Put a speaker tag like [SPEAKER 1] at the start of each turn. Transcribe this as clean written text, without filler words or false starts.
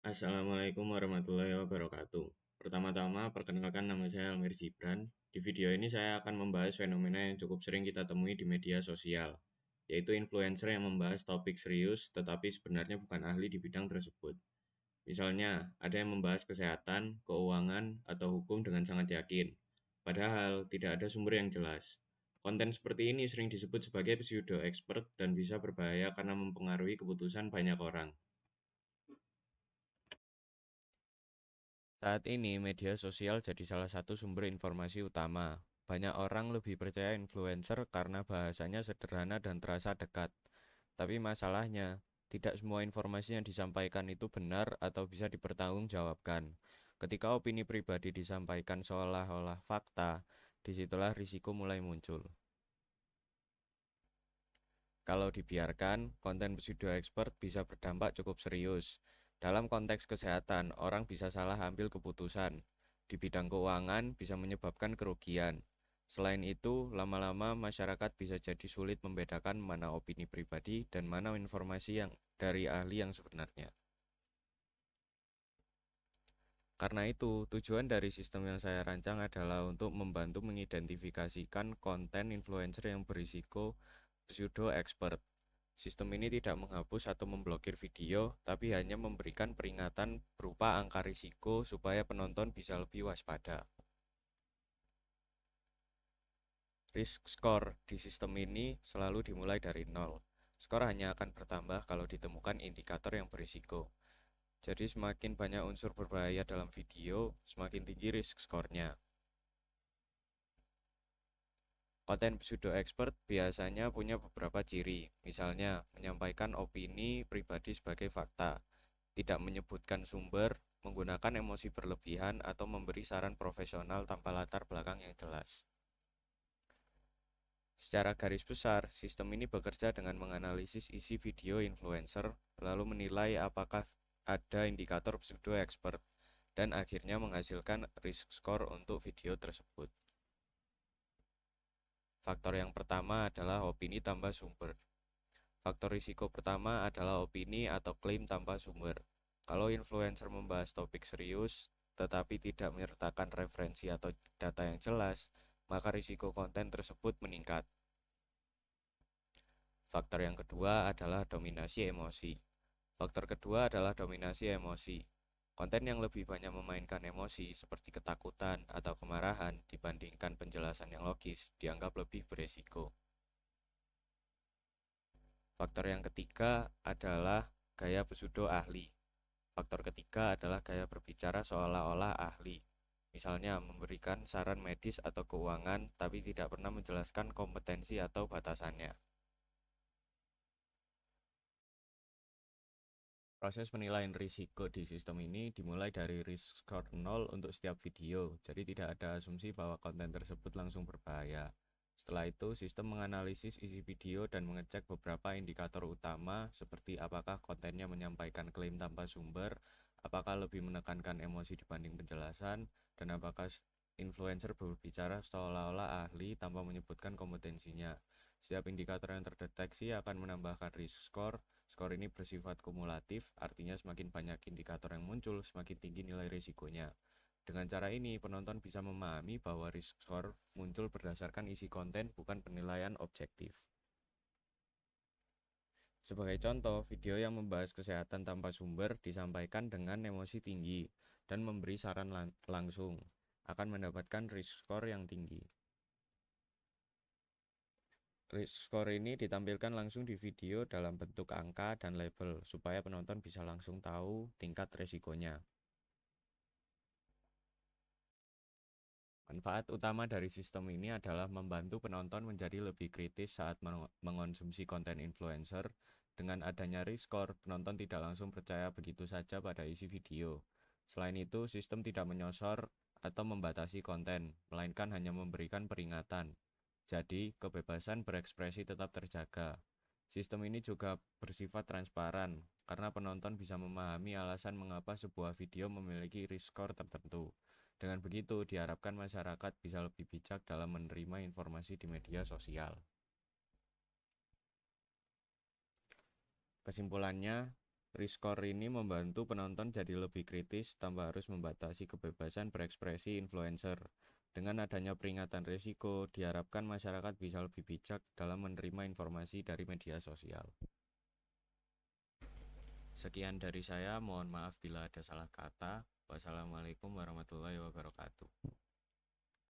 [SPEAKER 1] Assalamualaikum warahmatullahi wabarakatuh. Pertama-tama, perkenalkan nama saya Almir Gibran. Di video ini saya akan membahas fenomena yang cukup sering kita temui di media sosial, yaitu influencer yang membahas topik serius tetapi sebenarnya bukan ahli di bidang tersebut. Misalnya, ada yang membahas kesehatan, keuangan, atau hukum dengan sangat yakin, padahal tidak ada sumber yang jelas. Konten seperti ini sering disebut sebagai pseudo expert dan bisa berbahaya karena mempengaruhi keputusan banyak orang. Saat ini, media sosial jadi salah satu sumber informasi utama. Banyak orang lebih percaya influencer karena bahasanya sederhana dan terasa dekat. Tapi masalahnya, tidak semua informasi yang disampaikan itu benar atau bisa dipertanggungjawabkan. Ketika opini pribadi disampaikan seolah-olah fakta, disitulah risiko mulai muncul. Kalau dibiarkan, konten pseudo expert bisa berdampak cukup serius. Dalam konteks kesehatan, orang bisa salah ambil keputusan. Di bidang keuangan bisa menyebabkan kerugian. Selain itu, lama-lama masyarakat bisa jadi sulit membedakan mana opini pribadi dan mana informasi yang dari ahli yang sebenarnya. Karena itu, tujuan dari sistem yang saya rancang adalah untuk membantu mengidentifikasikan konten influencer yang berisiko pseudo expert. Sistem ini tidak menghapus atau memblokir video, tapi hanya memberikan peringatan berupa angka risiko supaya penonton bisa lebih waspada. Risk score di sistem ini selalu dimulai dari nol. Skor hanya akan bertambah kalau ditemukan indikator yang berisiko. Jadi semakin banyak unsur berbahaya dalam video, semakin tinggi risk score-nya. Konten pseudo expert biasanya punya beberapa ciri, misalnya menyampaikan opini pribadi sebagai fakta, tidak menyebutkan sumber, menggunakan emosi berlebihan, atau memberi saran profesional tanpa latar belakang yang jelas. Secara garis besar, sistem ini bekerja dengan menganalisis isi video influencer, lalu menilai apakah ada indikator pseudo expert, dan akhirnya menghasilkan risk score untuk video tersebut. Faktor yang pertama adalah opini tanpa sumber. Faktor risiko pertama adalah opini atau klaim tanpa sumber. Kalau influencer membahas topik serius, tetapi tidak menyertakan referensi atau data yang jelas, maka risiko konten tersebut meningkat. Faktor yang kedua adalah dominasi emosi. Faktor kedua adalah dominasi emosi. Konten yang lebih banyak memainkan emosi seperti ketakutan atau kemarahan dibandingkan penjelasan yang logis dianggap lebih beresiko. Faktor yang ketiga adalah gaya pseudo ahli. Faktor ketiga adalah gaya berbicara seolah-olah ahli. Misalnya memberikan saran medis atau keuangan tapi tidak pernah menjelaskan kompetensi atau batasannya. Proses penilaian risiko di sistem ini dimulai dari risk score 0 untuk setiap video, jadi tidak ada asumsi bahwa konten tersebut langsung berbahaya. Setelah itu, sistem menganalisis isi video dan mengecek beberapa indikator utama seperti apakah kontennya menyampaikan klaim tanpa sumber, apakah lebih menekankan emosi dibanding penjelasan, dan apakah influencer berbicara seolah-olah ahli tanpa menyebutkan kompetensinya. Setiap indikator yang terdeteksi akan menambahkan risk score. Skor ini bersifat kumulatif, artinya semakin banyak indikator yang muncul, semakin tinggi nilai risikonya. Dengan cara ini, penonton bisa memahami bahwa risk score muncul berdasarkan isi konten, bukan penilaian objektif. Sebagai contoh, video yang membahas kesehatan tanpa sumber disampaikan dengan emosi tinggi dan memberi saran langsung, akan mendapatkan risk score yang tinggi. Risk score ini ditampilkan langsung di video dalam bentuk angka dan label, supaya penonton bisa langsung tahu tingkat resikonya. Manfaat utama dari sistem ini adalah membantu penonton menjadi lebih kritis saat mengonsumsi konten influencer. Dengan adanya risk score, penonton tidak langsung percaya begitu saja pada isi video. Selain itu, sistem tidak menyosor atau membatasi konten, melainkan hanya memberikan peringatan. Jadi, kebebasan berekspresi tetap terjaga. Sistem ini juga bersifat transparan, karena penonton bisa memahami alasan mengapa sebuah video memiliki risk score tertentu. Dengan begitu, diharapkan masyarakat bisa lebih bijak dalam menerima informasi di media sosial. Kesimpulannya, Risk score ini membantu penonton jadi lebih kritis tanpa harus membatasi kebebasan berekspresi influencer. Dengan adanya peringatan risiko, diharapkan masyarakat bisa lebih bijak dalam menerima informasi dari media sosial. Sekian dari saya, mohon maaf bila ada salah kata. Wassalamualaikum warahmatullahi wabarakatuh.